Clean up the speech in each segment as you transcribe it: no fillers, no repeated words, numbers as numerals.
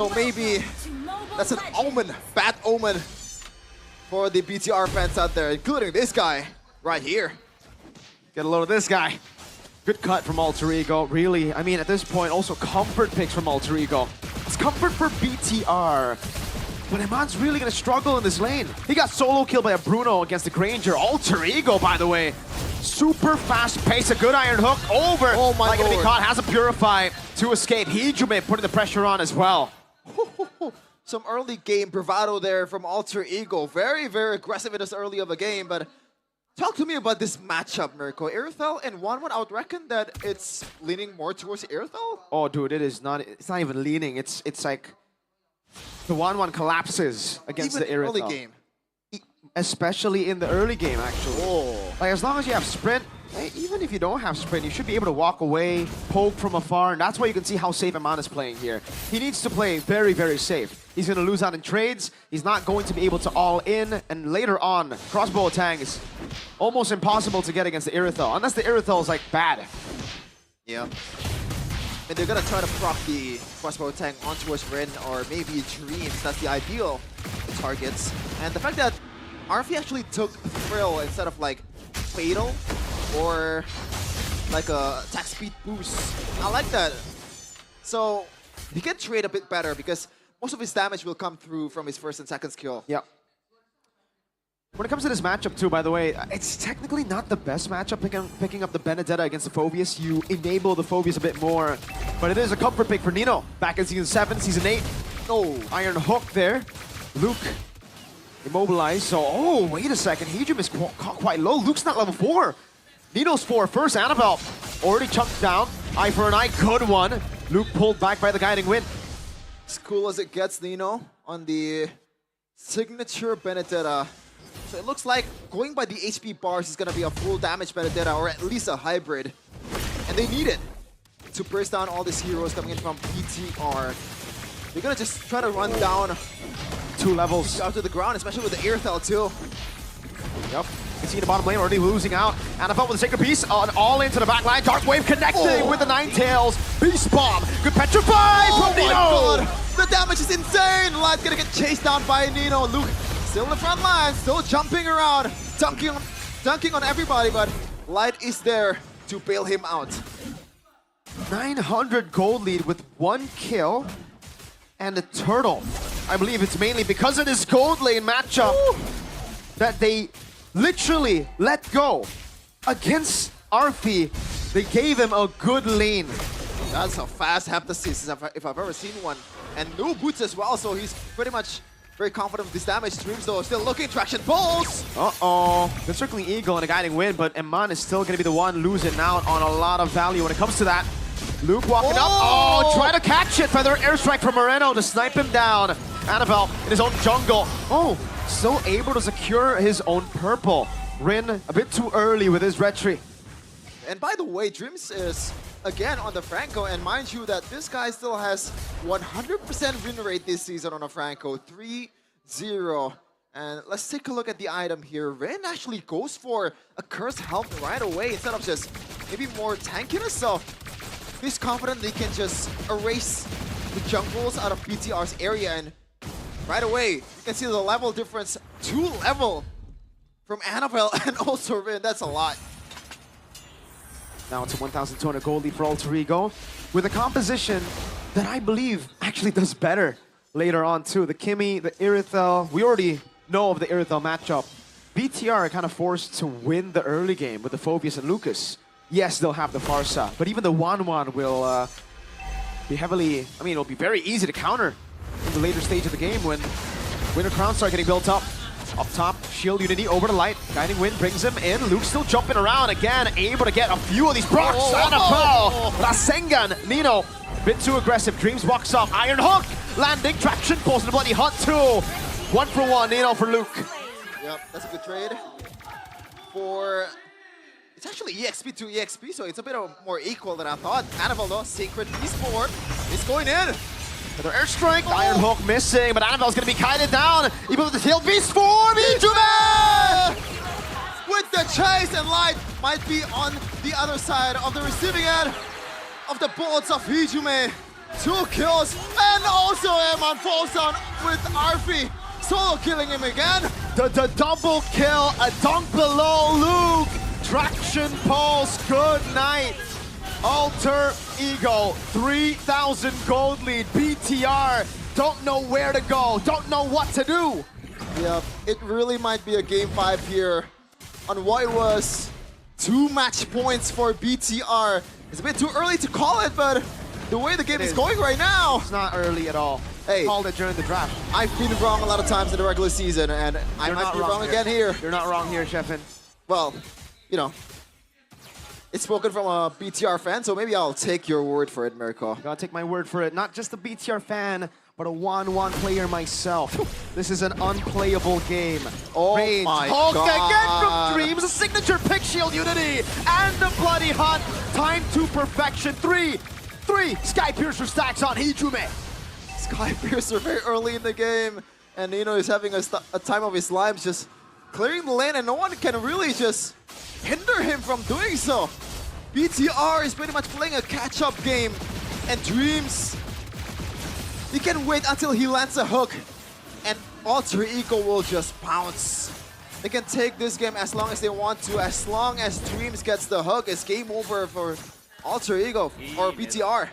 So maybe that's an omen, bad omen for the BTR fans out there, including this guy right here. Get a load of this guy. Good cut from Alter Ego. Really, I mean, at this point, also comfort picks from Alter Ego. It's comfort for BTR. But Iman's really going to struggle in this lane. He got solo killed by a Bruno against the Granger. Alter Ego, by the way. Super fast pace, a good iron hook over. Oh my Like lord. to be caught, has a Purify to escape. Hijume putting the pressure on as well. Some early game bravado there from Alter Ego. Very, very aggressive in this early of a game, but talk to me about this matchup, Mirko. Irithel and 1-1, I would reckon that it's leaning more towards Irithel. Oh, dude, it's not even leaning. It's like the 1-1 collapses against Even the Irithel. early game. Especially in the early game, actually. Oh. Like, as long as you have sprint, even if you don't have sprint, you should be able to walk away, poke from afar, and that's why you can see how safe Iman is playing here. He needs to play very, very safe. He's going to lose out in trades. He's not going to be able to all in, and later on, crossbow attack is almost impossible to get against the Irithel, unless the Irithel is, like, bad. Yeah. And they're gonna try to proc the crossbow tank on towards Rin or maybe Dreams. That's the ideal targets. And the fact that Arfi actually took Thrill instead of like Fatal or like a attack speed boost. I like that. So he can trade a bit better because most of his damage will come through from his first and second skill. Yeah. When it comes to this matchup too, by the way, it's technically not the best matchup picking up the Benedetta against the Phobius. You enable the Phobius a bit more, but it is a comfort pick for Nino. Back in Season 7, Season 8. Oh, Iron Hook there. Luke immobilized, so, oh, wait a second. Hijume is caught quite low. Luke's not level 4. Nino's 4 first. Annabelle already chunked down. Eye for an eye, good one. Luke pulled back by the Guiding Wind. As cool as it gets, Nino, on the signature Benedetta. So it looks like going by the HP bars is going to be a full damage Benedetta or at least a hybrid. And they need it to burst down all these heroes coming in from BTR. They're going to just try to run down 2 levels. down to the ground, especially with the Irithel too. Yep. You see the bottom lane already losing out. Annabelle with a sacred piece on all into the back line. Dark Wave connecting with the Ninetales. Beast Bomb. Good petrify from Nino. God. The damage is insane. Light's going to get chased down by Nino. Luke still in the front line, still jumping around, dunking on everybody, but Light is there to bail him out. 900 gold lead with 1 kill and a turtle. I believe it's mainly because of this gold lane matchup that they literally let go. Against Arfi, they gave him a good lane. That's a fast Heptasis if I've ever seen one. And no boots as well, so he's pretty much very confident with this damage. Streams though, still looking, traction pulls! Uh-oh. Good circling Eagle and a Guiding Wind, but Iman is still going to be the one losing out on a lot of value when it comes to that. Luke walking up. Oh, try to catch it. Feather airstrike from Moreno to snipe him down. Annabelle in his own jungle. Oh, still able to secure his own purple. Rin a bit too early with his retry. And by the way, Dreams is again on the Franco, and mind you that this guy still has 100% win rate this season on a Franco, 3-0. And let's take a look at the item here. Ren actually goes for a Cursed Health right away instead of just maybe more tankiness. So he's confident they can just erase the jungles out of BTR's area, and right away you can see the level difference, 2 level from Annabelle and also Ren. That's a lot. Now it's a 1,200 gold lead for Alter Ego with a composition that I believe actually does better later on too. The Kimmy, the Irithel, we already know of the Irithel matchup. BTR are kind of forced to win the early game with the Phobius and Lucas. Yes, they'll have the Farsa, but even the 1-1 will be heavily, I mean, it'll be very easy to counter in the later stage of the game when Winter Crowns start getting built up. Up top, Shield Unity over to Light. Guiding Wind brings him in. Luke still jumping around again, able to get a few of these procs. Rasengan, Nino, bit too aggressive. Dreams walks off. Iron Hook, landing, traction, pulls the bloody hunt too. 1 for 1, Nino for Luke. Yep, that's a good trade. For it's actually EXP to EXP, so it's a bit more equal than I thought. Annabelle though, Sacred Beast Forward is going in. Another airstrike, Iron Hook missing, but Annabelle's gonna be kited down. Even with the tail beast form, Hijume! With the chase, and Light might be on the other side of the receiving end of the bullets of Hijume. 2 kills, and also Eman falls down with Arfi. Solo killing him again. The double kill, a dunk below Luke. Traction pulse, good night. Alter Ego, 3,000 gold lead. BTR don't know where to go, don't know what to do. Yeah, it really might be a game 5 here on what it was 2 match points for BTR. It's a bit too early to call it, but the way the game is going right now. It's not early at all. Hey, called it during the draft. I've been wrong a lot of times in the regular season, and I might be wrong again here. You're not wrong here, Sheffin. Well, you know, it's spoken from a BTR fan, so maybe I'll take your word for it, Mirko. Gotta take my word for it. Not just a BTR fan, but a 1-1 player myself. This is an unplayable game. Oh Range. my Hulk God. again from Dreams, a signature pick shield unity, and the bloody hunt. Time to perfection. Three. Sky Piercer stacks on Hijume. Sky Piercer very early in the game, and Nino is having a time of his life just clearing the lane, and no one can really just hinder him from doing so. BTR is pretty much playing a catch-up game, and Dreams, he can wait until he lands a hook, and Alter Ego will just pounce. They can take this game as long as they want to. As long as Dreams gets the hook, it's game over for Alter Ego or BTR.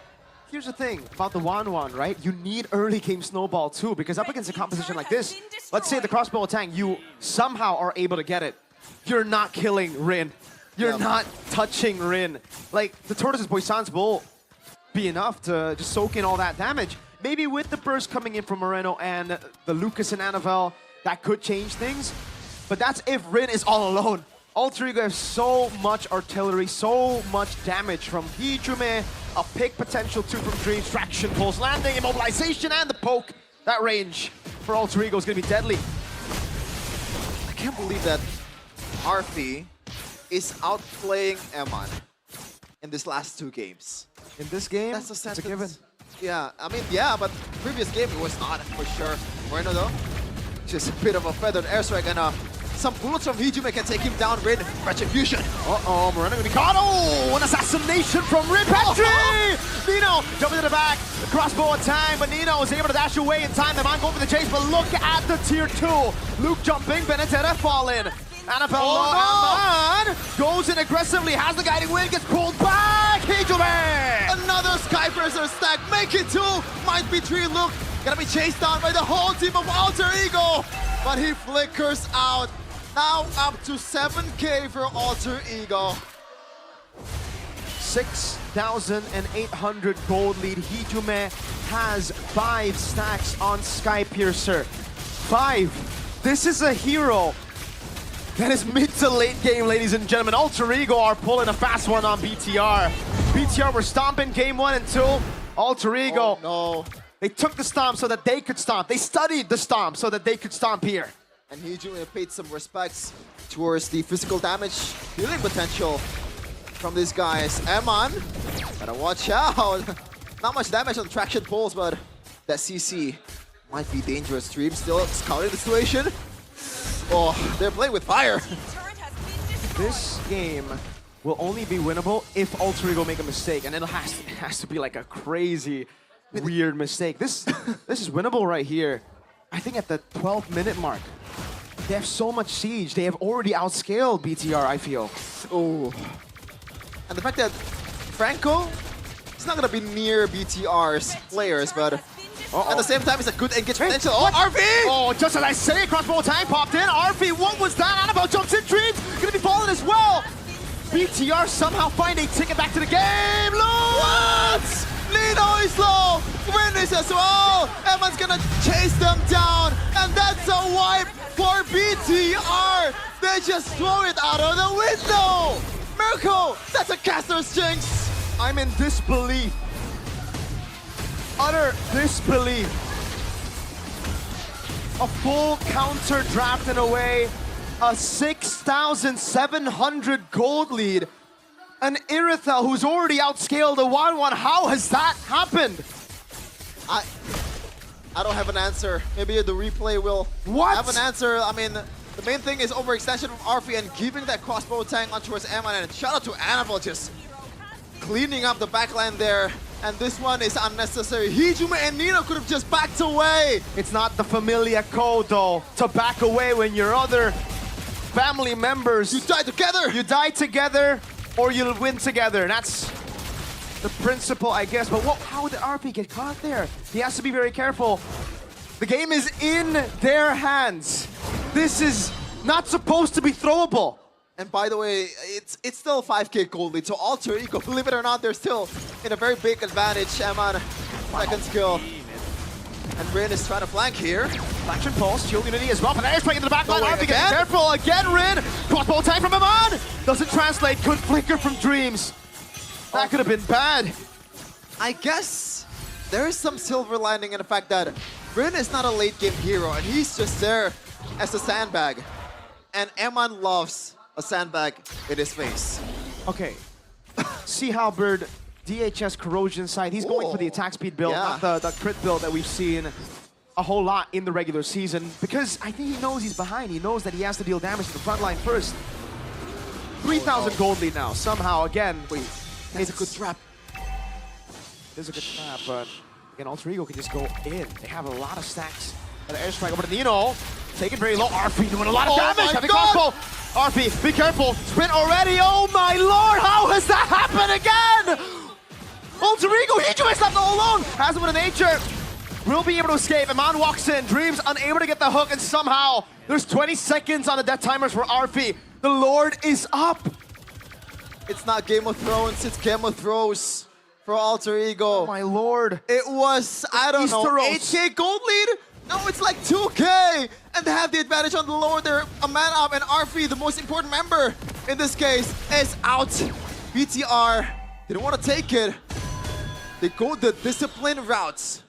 Here's the thing about the 1-1, right? You need early game snowball too, because up against a composition like this, let's say the crossbow attack, you somehow are able to get it. You're not killing Rin. You're not touching Rin. Like, the Tortoise's Poisson's will be enough to just soak in all that damage. Maybe with the burst coming in from Moreno and the Lucas and Annabelle, that could change things. But that's if Rin is all alone. Alter Ego has so much artillery, so much damage from Hijume, a pick potential 2 from Dreams, traction pulse, landing, immobilization, and the poke. That range for Alter Ego is going to be deadly. I can't believe that Arfi is outplaying Eman in this last 2 games. In this game, That's a sentence. it's a given. Yeah, I mean, yeah, but previous game it was not for sure. Moreno though, just a bit of a feathered airstrike, and some bullets from Hijume can take him down. Rin, Retribution. Uh-oh, Moreno gonna be caught. Oh, an assassination from Rin Petri! Nino jumping to the back, the crossbow attack, but Nino is able to dash away in time. The man going for the chase, but look at the tier 2. Luke jumping, Benedetta falling. Annabelle man goes in aggressively, has the guiding wind, gets pulled back. Hijume! Another Sky Piercer stack, make it 2, might be 3. Luke gonna be chased down by the whole team of Alter Ego, but he flickers out. Now up to 7K for Alter Ego. 6,800 gold lead. Hijume has 5 stacks on Sky Piercer. 5. This is a hero that is mid to late game, ladies and gentlemen. Alter Ego are pulling a fast one on BTR. BTR were stomping game 1 and 2. Alter Ego, Oh no. they took the stomp so that they could stomp. They studied the stomp so that they could stomp here. And Hijume paid some respects towards the physical damage healing potential from these guys. Eman, gotta watch out. Not much damage on the traction pulls, but that CC might be dangerous. Dream still scouting the situation. Oh, they're playing with fire. This game will only be winnable if Alter Ego make a mistake, and it has to be like a crazy, weird mistake. This is winnable right here. I think at the 12-minute mark. They have so much siege. They have already outscaled BTR, I feel. Oh. And the fact that Franco is not gonna be near BTR's players, but at the same time, it's a good engage potential. Oh, RV! Oh, just as I say, crossbow attack popped in. RV, what was that? Annabelle jumps in, Dreams gonna be falling as well. BTR somehow find a ticket back to the game. What? Nino is low. Win is as well. Eman's gonna chase them down, and that's a wipe for BTR. They just throw it out of the window. Mirko, that's a caster's jinx. I'm in disbelief. Utter disbelief. A full counter drafted away. A 6,700 gold lead. An Irithel who's already outscaled a 1-1. How has that happened? I don't have an answer. Maybe the replay will have an answer. I mean, the main thing is overextension from Arfi and giving that crossbow tank on towards Eman, and shout out to Annabelle just cleaning up the backline there. And this one is unnecessary. Hijume and Nino could have just backed away. It's not the familia code, though, to back away when your other family members... You die together. You die together, or you'll win together. That's the principle, I guess. But how did RP get caught there? He has to be very careful. The game is in their hands. This is not supposed to be throwable. And by the way, it's still 5k gold lead, so Alter Ego, believe it or not, they're still in a very big advantage. Eman, second skill. And Rin is trying to flank here. Flaction pulse, shield unity as well, but there's into the back line. RP again? getting careful, again Rin! Crossbow tank from Eman! Doesn't translate, good flicker from Dreams. That could have been bad. I guess there is some silver lining in the fact that Rin is not a late game hero, and he's just there as a sandbag. And Eman loves a sandbag in his face. Okay, see how Bird, DHS corrosion side, he's going for the attack speed build, not the crit build that we've seen a whole lot in the regular season, because I think he knows he's behind. He knows that he has to deal damage to the front line first. 3,000 gold lead now, somehow, again. Wait, that's a good trap. There's a good trap, but again, Alter Ego can just go in. They have a lot of stacks. An airstrike over to Nino. Take it very low. RP doing a lot of damage. Having crossbow. RP, be careful. Sprint already. Oh my lord, how has that happened again? Alter Ego, Hijume is left all alone. Has him with a nature. Will be able to escape. Eman walks in. Dreams unable to get the hook, and somehow there's 20 seconds on the death timers for RP. The Lord is up. It's not Game of Thrones, it's Game of Thrones for Alter Ego. Oh my lord. It was, I don't know, 8k gold lead? No, it's like 2k! And they have the advantage on the lower. They're a man up, and RP, the most important member in this case, is out. BTR, they don't want to take it. They go the discipline routes.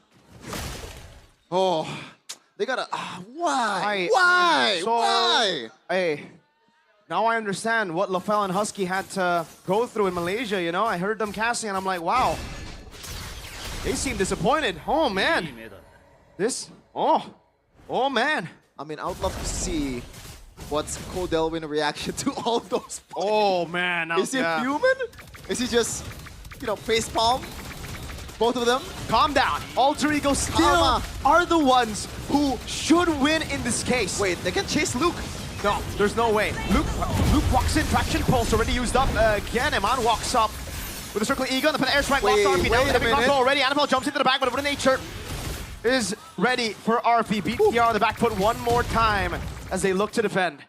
Oh, they gotta, why? Why? Hey, now I understand what LaFell and Husky had to go through in Malaysia, you know? I heard them casting and I'm like, wow. They seem disappointed. Oh, man. Oh, man. I mean, I would love to see what's Codelwin's reaction to all those points. Oh, man. Is he human? Is he just, you know, facepalm? Both of them? Calm down. Alter Ego still are the ones who should win in this case. Wait, they can chase Luke. No, there's no way. Luke walks in, traction pulse already used up. Again, Eman walks up with a circling ego, and the airstrike locks RP down. Heavy crossbow already. Annabelle jumps into the back, but over nature is ready for RP. BTR on the back foot one more time as they look to defend.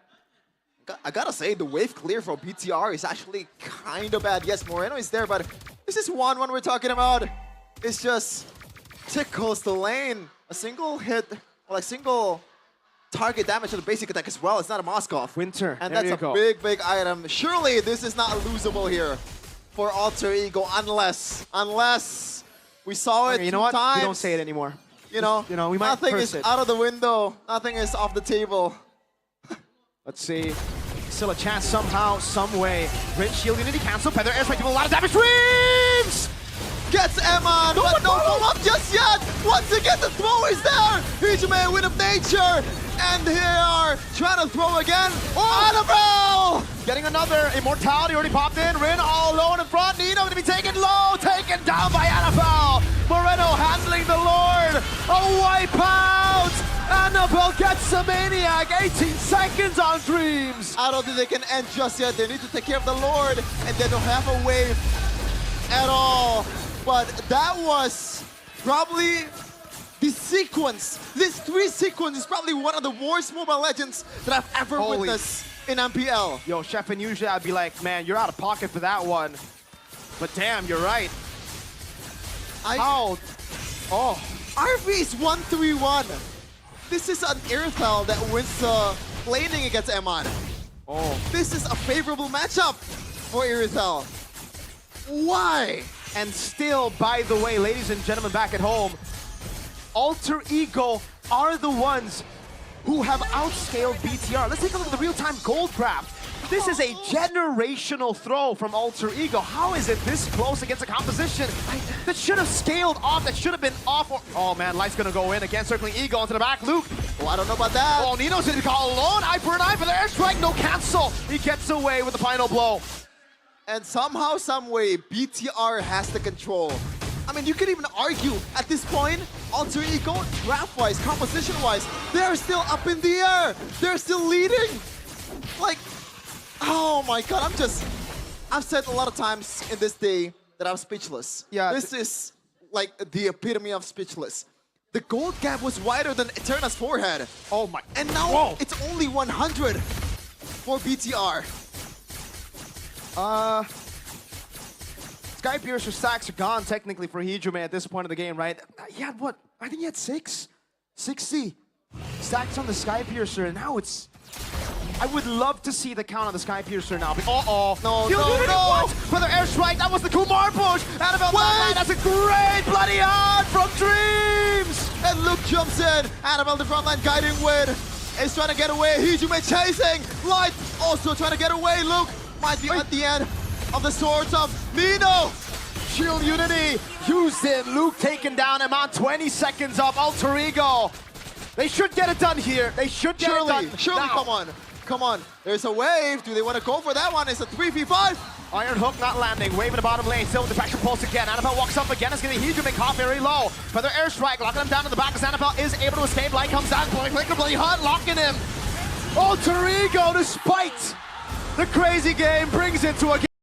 I gotta say, the wave clear for BTR is actually kind of bad. Yes, Moreno is there, but this is 1-1 we're talking about. It's just tickles the lane. A single hit, like single target damage to the basic attack as well. It's not a Moskov. Winter, and that's a big item. Surely this is not losable here for Alter Ego unless we saw it. You know what? Times. We don't say it anymore. You know, we might nothing is out of the window. Nothing is off the table. Let's see. Still a chance somehow, some way. Rin shield unity cancel. Feather airstrike doing a lot of damage. Dreams! Gets Eman, but no follow-up just yet! Once again, the throw is there! Hijume with of nature! And they are trying to throw again. Annabelle! Getting another immortality already popped in. Rin all alone in front. Nino going to be taken low, taken down by Annabelle. Moreno handling the Lord. A wipeout! Annabelle gets a maniac. 18 seconds on Dreams. I don't think they can end just yet. They need to take care of the Lord, and they don't have a wave at all. But that was probably the sequence. This 3 sequence is probably one of the worst Mobile Legends that I've ever witnessed in MPL. Yo, Chef, and usually I'd be like, man, you're out of pocket for that one. But damn, you're right. RV is 1-3-1. This is an Irithel that wins the laning against Eman. This is a favorable matchup for Irithel. Why? And still, by the way, ladies and gentlemen back at home, Alter Ego are the ones who have outscaled BTR. Let's take a look at the real-time gold grab. This is a generational throw from Alter Ego. How is it this close against a composition that should have scaled off, that should have been off? Oh man, Light's gonna go in again, circling Ego onto the back. Luke. Oh, I don't know about that. Oh, Nino's gonna be called alone. Eye for an eye for the airstrike. No cancel. He gets away with the final blow. And somehow, someway, BTR has the control. I mean, you could even argue at this point, Alter Ego, draft-wise, composition-wise, they're still up in the air. They're still leading. Like, oh my god, I've said a lot of times in this day that I'm speechless. Yeah. This is like the epitome of speechless. The gold gap was wider than Eterna's forehead. Oh my. And now Whoa. it's only 100 for BTR. Sky Piercer stacks are gone technically for Hijume at this point of the game, right? He had what? I think he had 60 stacks on the Sky Piercer, and now it's... I would love to see the count on the Sky Piercer now. Uh-oh. No. For the airstrike, that was the Kumar push. Annabelle, that's a great bloody hand from Dreams. And Luke jumps in. Annabelle, the front line guiding with, is trying to get away. Hijume chasing. Light also trying to get away. Luke might be at the end of the swords of Nino. Shield Unity used it. Luke taken down him on 20 seconds of Alter Ego. They should get it done here. They should get it done. Surely, now. come on. There's a wave. Do they want to go for that one? It's a 3v5. Iron Hook not landing. Wave in the bottom lane. Still with the pressure pulse again. Annabelle walks up again. It's going to be Hijume caught very low. Feather airstrike locking him down to the back as Annabelle is able to escape. Light comes down. Blowing quick, bloody hot, locking him. Alter Ego, despite the crazy game, brings it to a